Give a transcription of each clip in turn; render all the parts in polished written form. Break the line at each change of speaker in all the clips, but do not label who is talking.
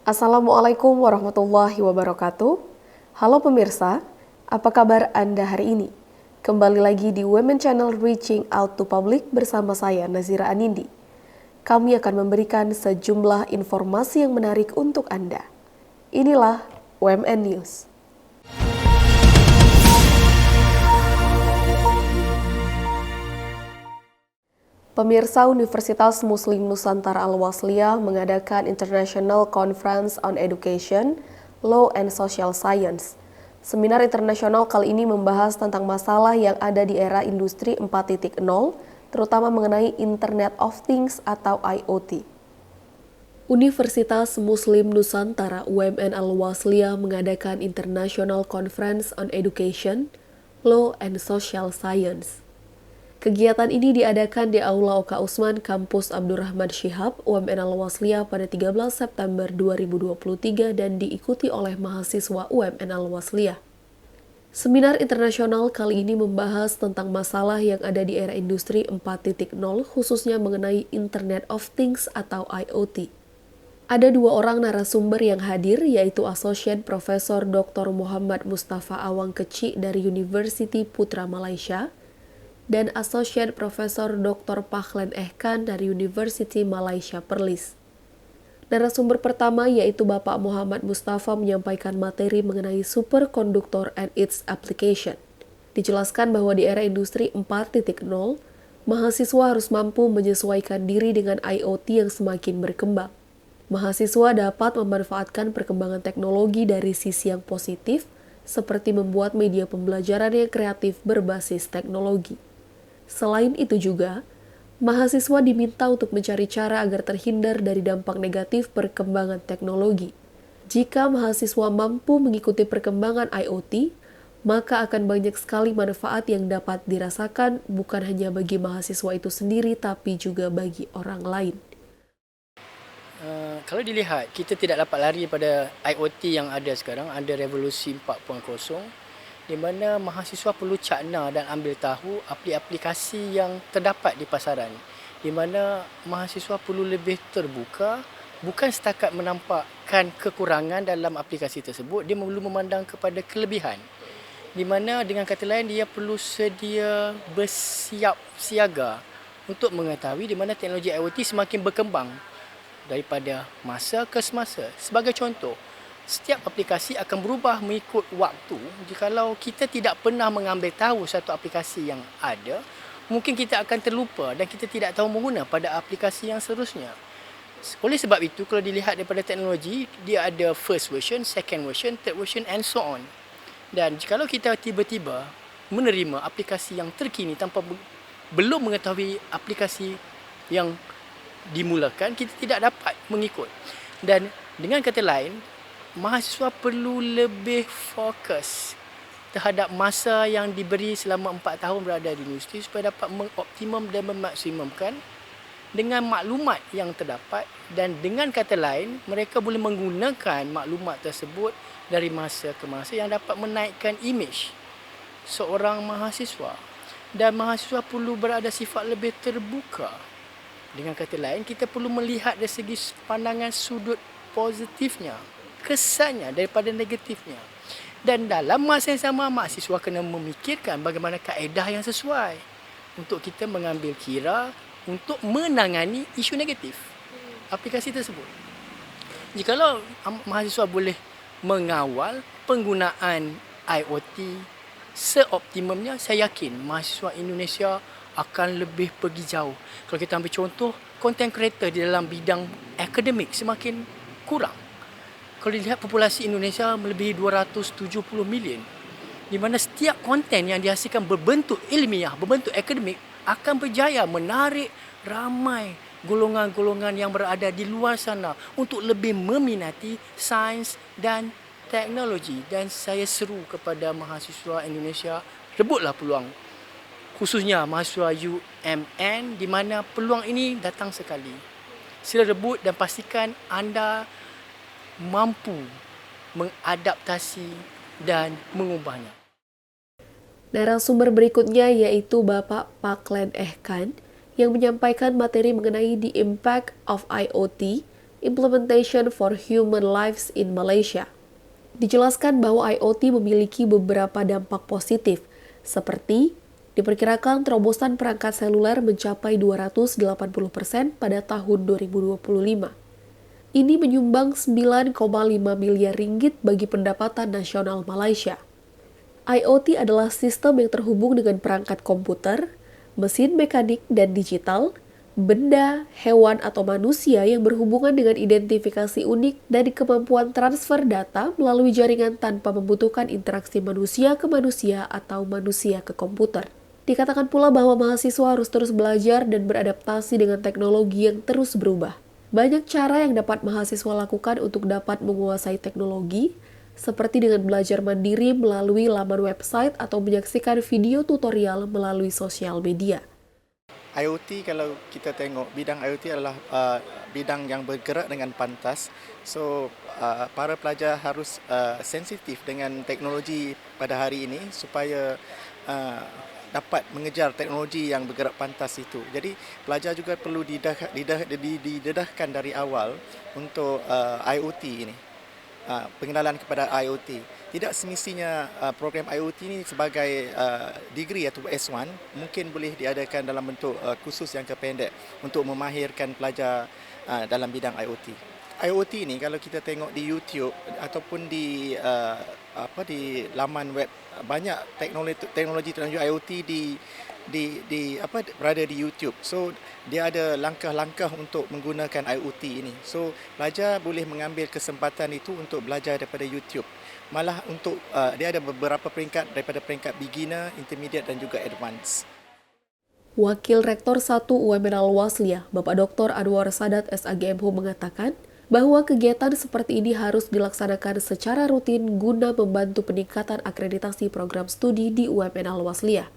Assalamualaikum warahmatullahi wabarakatuh. Halo pemirsa, apa kabar Anda hari ini? Kembali lagi di Women Channel Reaching Out to Public bersama saya Nazira Anindi. Kami akan memberikan sejumlah informasi yang menarik untuk Anda. Inilah WMN News. Pemirsa, Universitas Muslim Nusantara Al-Wasliyah mengadakan International Conference on Education, Law and Social Science. Seminar internasional kali ini membahas tentang masalah yang ada di era industri 4.0, terutama mengenai Internet of Things atau IoT. Universitas Muslim Nusantara UMN Al-Wasliyah mengadakan International Conference on Education, Law and Social Science. Kegiatan ini diadakan di Aula Oka Usman, Kampus Abdurrahman Shihab, UMN Al-Wasliyah pada 13 September 2023 dan diikuti oleh mahasiswa UMN Al-Wasliyah. Seminar internasional kali ini membahas tentang masalah yang ada di era industri 4.0, khususnya mengenai Internet of Things atau IoT. Ada dua orang narasumber yang hadir, yaitu Associate Profesor Dr. Muhammad Mustafa Awang Kecik dari University Putra Malaysia, dan Associate Profesor Dr. Pahlan Ehkan dari University Malaysia Perlis. Narasumber pertama yaitu Bapak Muhammad Mustafa menyampaikan materi mengenai superkonduktor and its application. Dijelaskan bahwa di era industri 4.0, mahasiswa harus mampu menyesuaikan diri dengan IoT yang semakin berkembang. Mahasiswa dapat memanfaatkan perkembangan teknologi dari sisi yang positif, seperti membuat media pembelajaran yang kreatif berbasis teknologi. Selain itu juga, mahasiswa diminta untuk mencari cara agar terhindar dari dampak negatif perkembangan teknologi. Jika mahasiswa mampu mengikuti perkembangan IoT, maka akan banyak sekali manfaat yang dapat dirasakan bukan hanya bagi mahasiswa itu sendiri, tapi juga bagi orang lain.
Kalau dilihat, kita tidak dapat lari pada IoT yang ada sekarang, ada revolusi 4.0, di mana mahasiswa perlu cakna dan ambil tahu aplikasi yang terdapat di pasaran, di mana mahasiswa perlu lebih terbuka, bukan setakat menampakkan kekurangan dalam aplikasi tersebut, dia perlu memandang kepada kelebihan, di mana dengan kata lain dia perlu sedia bersiap siaga untuk mengetahui di mana teknologi IoT semakin berkembang daripada masa ke semasa. Sebagai contoh, setiap aplikasi akan berubah mengikut waktu. Jikalau kita tidak pernah mengambil tahu satu aplikasi yang ada, mungkin kita akan terlupa dan kita tidak tahu mengguna pada aplikasi yang seterusnya. Oleh sebab itu, kalau dilihat daripada teknologi, dia ada first version, second version, third version and so on. Dan jikalau kita tiba-tiba menerima aplikasi yang terkini tanpa belum mengetahui aplikasi yang dimulakan, kita tidak dapat mengikut. Dan dengan kata lain, mahasiswa perlu lebih fokus terhadap masa yang diberi selama 4 tahun berada di universiti supaya dapat mengoptimum dan memaksimumkan dengan maklumat yang terdapat, dan dengan kata lain mereka boleh menggunakan maklumat tersebut dari masa ke masa yang dapat menaikkan imej seorang mahasiswa. Dan mahasiswa perlu berada sifat lebih terbuka. Dengan kata lain, kita perlu melihat dari segi pandangan sudut positifnya, kesannya daripada negatifnya. Dan dalam masa yang sama, mahasiswa kena memikirkan bagaimana kaedah yang sesuai untuk kita mengambil kira untuk menangani isu negatif aplikasi tersebut. Jikalau mahasiswa boleh mengawal penggunaan IoT seoptimumnya, saya yakin mahasiswa Indonesia akan lebih pergi jauh. Kalau kita ambil contoh, content creator di dalam bidang akademik semakin kurang. Kalau dilihat populasi Indonesia melebihi 270 million, di mana setiap konten yang dihasilkan berbentuk ilmiah, berbentuk akademik akan berjaya menarik ramai golongan-golongan yang berada di luar sana untuk lebih meminati sains dan teknologi. Dan saya seru kepada mahasiswa Indonesia, rebutlah peluang, khususnya mahasiswa UMN, di mana peluang ini datang sekali. Sila rebut dan pastikan anda mampu mengadaptasi dan mengubahnya.
Narasumber berikutnya yaitu Bapak Pahlan Ehkan yang menyampaikan materi mengenai the impact of IoT Implementation for Human Lives in Malaysia. Dijelaskan bahwa IoT memiliki beberapa dampak positif, seperti diperkirakan terobosan perangkat seluler mencapai 280% pada tahun 2025. Ini menyumbang 9,5 miliar ringgit bagi pendapatan nasional Malaysia. IoT adalah sistem yang terhubung dengan perangkat komputer, mesin mekanik dan digital, benda, hewan atau manusia yang berhubungan dengan identifikasi unik dan kemampuan transfer data melalui jaringan tanpa membutuhkan interaksi manusia ke manusia atau manusia ke komputer. Dikatakan pula bahwa mahasiswa harus terus belajar dan beradaptasi dengan teknologi yang terus berubah. Banyak cara yang dapat mahasiswa lakukan untuk dapat menguasai teknologi, seperti dengan belajar mandiri melalui laman website atau menyaksikan video tutorial melalui sosial media.
IoT, kalau kita tengok, bidang IoT adalah bidang yang bergerak dengan pantas. So, para pelajar harus sensitif dengan teknologi pada hari ini supaya dapat mengejar teknologi yang bergerak pantas itu. Jadi, pelajar juga perlu didedahkan dari awal untuk IoT ini, pengenalan kepada IoT. Tidak semestinya program IoT ini sebagai degree atau S1, mungkin boleh diadakan dalam bentuk kursus yang pendek untuk memahirkan pelajar dalam bidang IoT. IoT ini kalau kita tengok di YouTube ataupun di laman web, banyak teknologi IoT berada di YouTube. So dia ada langkah-langkah untuk menggunakan IoT ini. So pelajar boleh mengambil kesempatan itu untuk belajar daripada YouTube. Malah untuk dia ada beberapa peringkat, daripada peringkat beginner, intermediate dan juga advance.
Wakil Rektor 1 UMN Al-Wasliyah, Bapak Dr. Anwar Sadat SAGMH mengatakan bahwa kegiatan seperti ini harus dilaksanakan secara rutin guna membantu peningkatan akreditasi program studi di UMN Al-Wasliyah.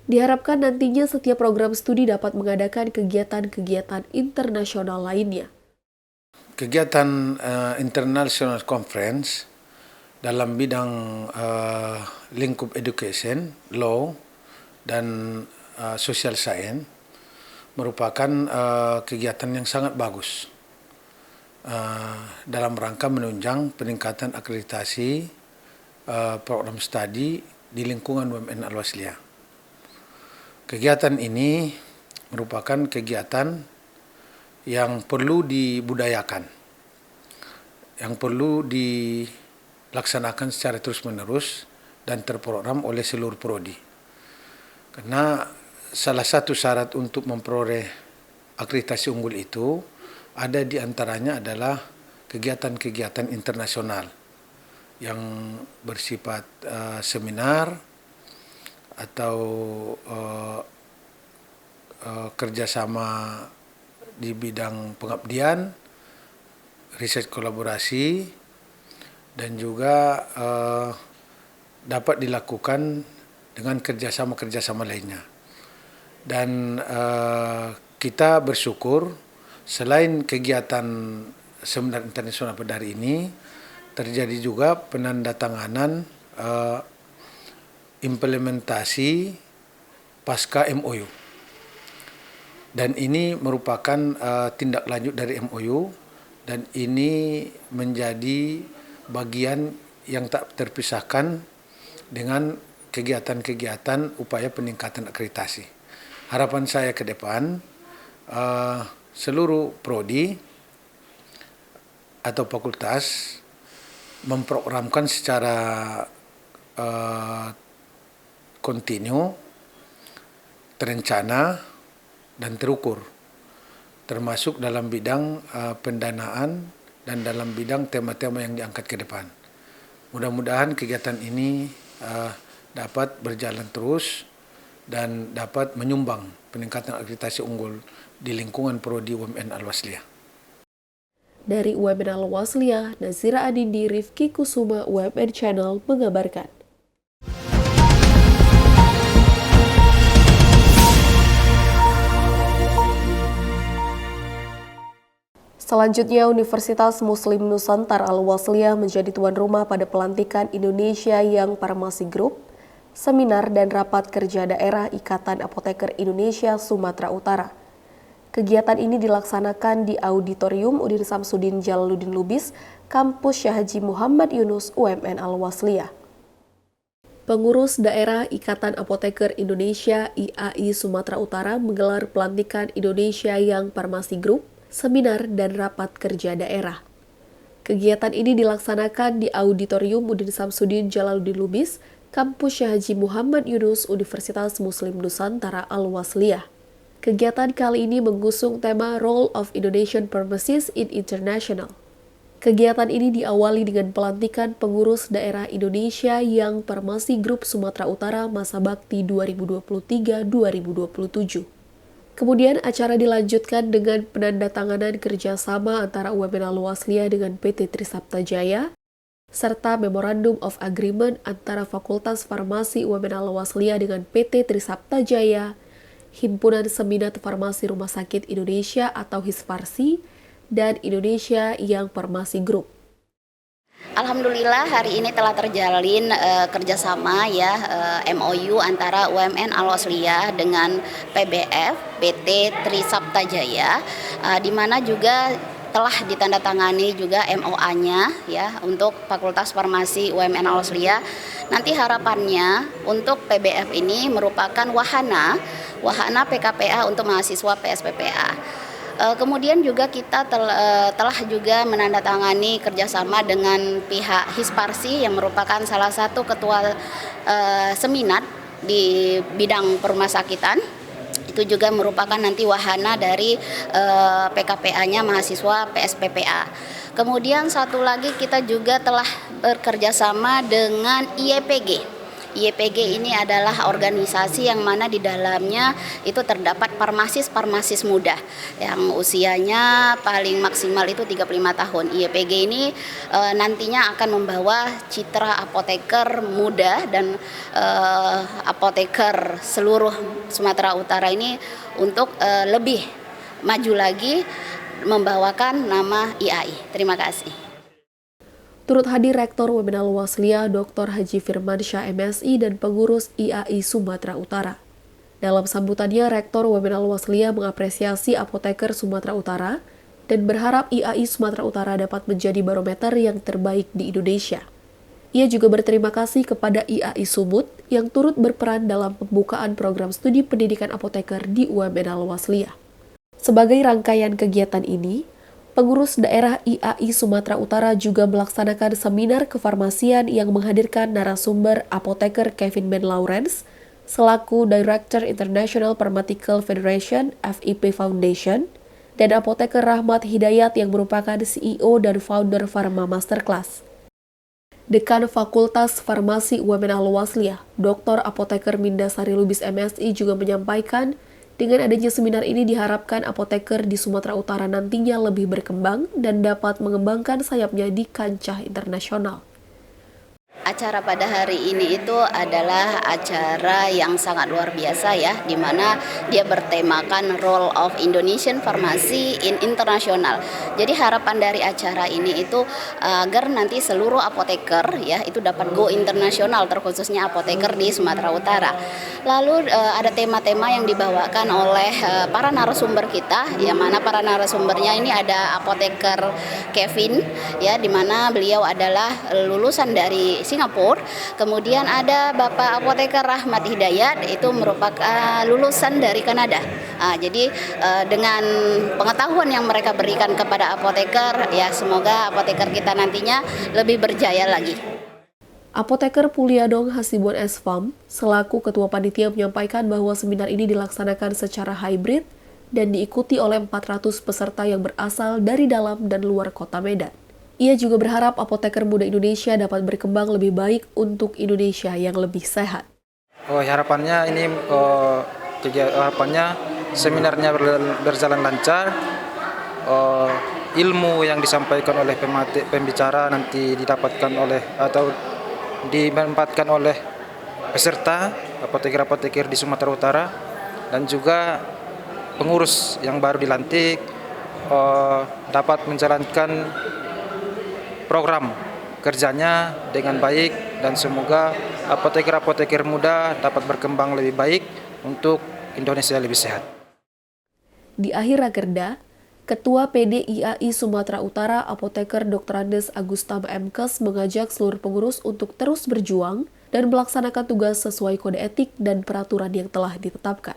Diharapkan nantinya setiap program studi dapat mengadakan kegiatan-kegiatan internasional lainnya.
Kegiatan International Conference dalam bidang lingkup education, law, dan social science merupakan kegiatan yang sangat bagus dalam rangka menunjang peningkatan akreditasi program studi di lingkungan UMN Al-Wasliyah. Kegiatan ini merupakan kegiatan yang perlu dibudayakan, yang perlu dilaksanakan secara terus-menerus dan terprogram oleh seluruh prodi. Karena salah satu syarat untuk memperoleh akreditasi unggul itu ada di antaranya adalah kegiatan-kegiatan internasional yang bersifat seminar atau kerjasama di bidang pengabdian, riset kolaborasi, dan juga dapat dilakukan dengan kerjasama-kerjasama lainnya. Dan kita bersyukur selain kegiatan seminar internasional pada hari ini, terjadi juga penandatanganan implementasi pasca MOU. Dan ini merupakan tindak lanjut dari MOU, dan ini menjadi bagian yang tak terpisahkan dengan kegiatan-kegiatan upaya peningkatan akreditasi. Harapan saya ke depan, seluruh prodi atau fakultas memprogramkan secara kontinu, terencana, dan terukur, termasuk dalam bidang pendanaan dan dalam bidang tema-tema yang diangkat ke depan. Mudah-mudahan kegiatan ini dapat berjalan terus dan dapat menyumbang peningkatan akreditasi unggul di lingkungan prodi UMN Al-Wasliyah.
Dari UMN Al-Wasliyah, Nazira Adindi, Rifki Kusuma, UMN Channel mengabarkan. Selanjutnya, Universitas Muslim Nusantara Al-Wasliyah menjadi tuan rumah pada pelantikan Indonesia Young Pharmacy Group, seminar dan rapat kerja daerah Ikatan Apoteker Indonesia Sumatera Utara. Kegiatan ini dilaksanakan di Auditorium Udin Samsudin Jalaluddin Lubis, Kampus Syekh Haji Muhammad Yunus UMN Al-Wasliyah. Pengurus Daerah Ikatan Apoteker Indonesia IAI Sumatera Utara menggelar pelantikan Indonesia Young Pharmacy Group, seminar dan rapat kerja daerah. Kegiatan ini dilaksanakan di Auditorium Udin Samsudin Jalaluddin Lubis, Kampus Syekh Haji Muhammad Yunus Universitas Muslim Nusantara Al-Wasliyah. Kegiatan kali ini mengusung tema Role of Indonesian Pharmacists in International. Kegiatan ini diawali dengan pelantikan pengurus daerah Indonesia Young Pharmacy Group Sumatera Utara masa bakti 2023-2027. Kemudian acara dilanjutkan dengan penandatanganan kerjasama antara UMN Al-Wasliyah dengan PT Trisabta Jaya, serta Memorandum of Agreement antara Fakultas Farmasi UMN Al-Wasliyah dengan PT Trisabta Jaya, Himpunan Seminat Farmasi Rumah Sakit Indonesia atau HISFARSI, dan Indonesia Young Pharmacy Group.
Alhamdulillah hari ini telah terjalin kerjasama MOU antara UMN Al-Wasliyah dengan PBF PT Trisabta Jaya, di mana juga telah ditandatangani juga MOA-nya untuk Fakultas Farmasi UMN Al-Wasliyah. Nanti harapannya untuk PBF ini merupakan wahana PKPA untuk mahasiswa PSPPA. Kemudian juga kita telah juga menandatangani kerjasama dengan pihak HISPARSI yang merupakan salah satu ketua seminat di bidang perumasakitan. Itu juga merupakan nanti wahana dari PKPA-nya mahasiswa PSPPA. Kemudian satu lagi kita juga telah bekerjasama dengan IEPG. IEPG ini adalah organisasi yang mana di dalamnya itu terdapat farmasis muda yang usianya paling maksimal itu 35 tahun. IEPG ini nantinya akan membawa citra apoteker muda dan apoteker seluruh Sumatera Utara ini untuk lebih maju lagi membawakan nama IAI. Terima kasih.
Turut hadir Rektor UMN Al-Wasliyah Dr. Haji Firmansyah MSI dan pengurus IAI Sumatera Utara. Dalam sambutannya, Rektor UMN Al-Wasliyah mengapresiasi apoteker Sumatera Utara dan berharap IAI Sumatera Utara dapat menjadi barometer yang terbaik di Indonesia. Ia juga berterima kasih kepada IAI Sumut yang turut berperan dalam pembukaan program studi pendidikan apoteker di UMN Al-Wasliyah. Sebagai rangkaian kegiatan ini, pengurus daerah IAI Sumatera Utara juga melaksanakan seminar kefarmasian yang menghadirkan narasumber apoteker Kevin Ben Lawrence selaku Director International Pharmaceutical Federation FIP Foundation dan apoteker Rahmat Hidayat yang merupakan CEO dan founder Pharma Masterclass. Dekan Fakultas Farmasi UMN Al-Wasliyah, Dr. Apoteker Mindasari Lubis MSI juga menyampaikan dengan adanya seminar ini diharapkan apoteker di Sumatera Utara nantinya lebih berkembang dan dapat mengembangkan sayapnya di kancah internasional.
Acara pada hari ini itu adalah acara yang sangat luar biasa di mana dia bertemakan Role of Indonesian Pharmacy in International. Jadi harapan dari acara ini itu agar nanti seluruh apoteker itu dapat go internasional, terkhususnya apoteker di Sumatera Utara. Lalu ada tema-tema yang dibawakan oleh para narasumber kita, yang mana para narasumbernya ini ada apoteker Kevin, di mana beliau adalah lulusan dari Singapura. Kemudian ada Bapak Apoteker Rahmat Hidayat, itu merupakan lulusan dari Kanada. Jadi dengan pengetahuan yang mereka berikan kepada apoteker, semoga apoteker kita nantinya lebih berjaya lagi.
Apoteker Puliadong Hasibun Esfam selaku Ketua Panitia menyampaikan bahwa seminar ini dilaksanakan secara hybrid dan diikuti oleh 400 peserta yang berasal dari dalam dan luar kota Medan. Ia juga berharap apoteker muda Indonesia dapat berkembang lebih baik untuk Indonesia yang lebih sehat.
Harapannya ini seminarnya berjalan lancar, ilmu yang disampaikan oleh pembicara nanti didapatkan oleh atau dimanfaatkan oleh peserta apoteker-apoteker di Sumatera Utara dan juga pengurus yang baru dilantik dapat menjalankan program kerjanya dengan baik dan semoga apoteker-apoteker muda dapat berkembang lebih baik untuk Indonesia lebih sehat.
Di akhir rakerda, Ketua PDIAI Sumatera Utara Apoteker Dr. Andes Agustam Mkes mengajak seluruh pengurus untuk terus berjuang dan melaksanakan tugas sesuai kode etik dan peraturan yang telah ditetapkan.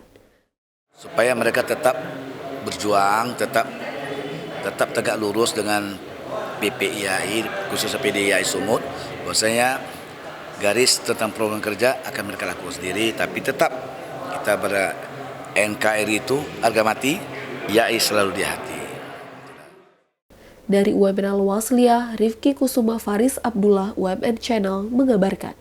Supaya mereka tetap berjuang, tetap tegak lurus dengan PPIAI, khususnya PDIAI Sumut, bahwasanya garis tentang program kerja akan mereka lakukan sendiri, tapi tetap kita pada NKRI itu harga mati, IAI selalu di hati.
Dari UMN Al-Wasliyah, Rifki Kusuma Faris Abdullah, UMN Channel, mengabarkan.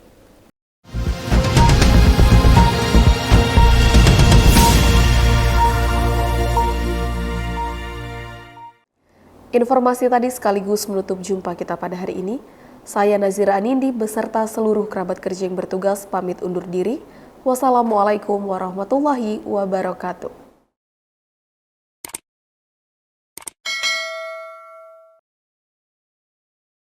Informasi tadi sekaligus menutup jumpa kita pada hari ini. Saya Nazira Anindi beserta seluruh kerabat kerja yang bertugas pamit undur diri. Wassalamualaikum warahmatullahi wabarakatuh.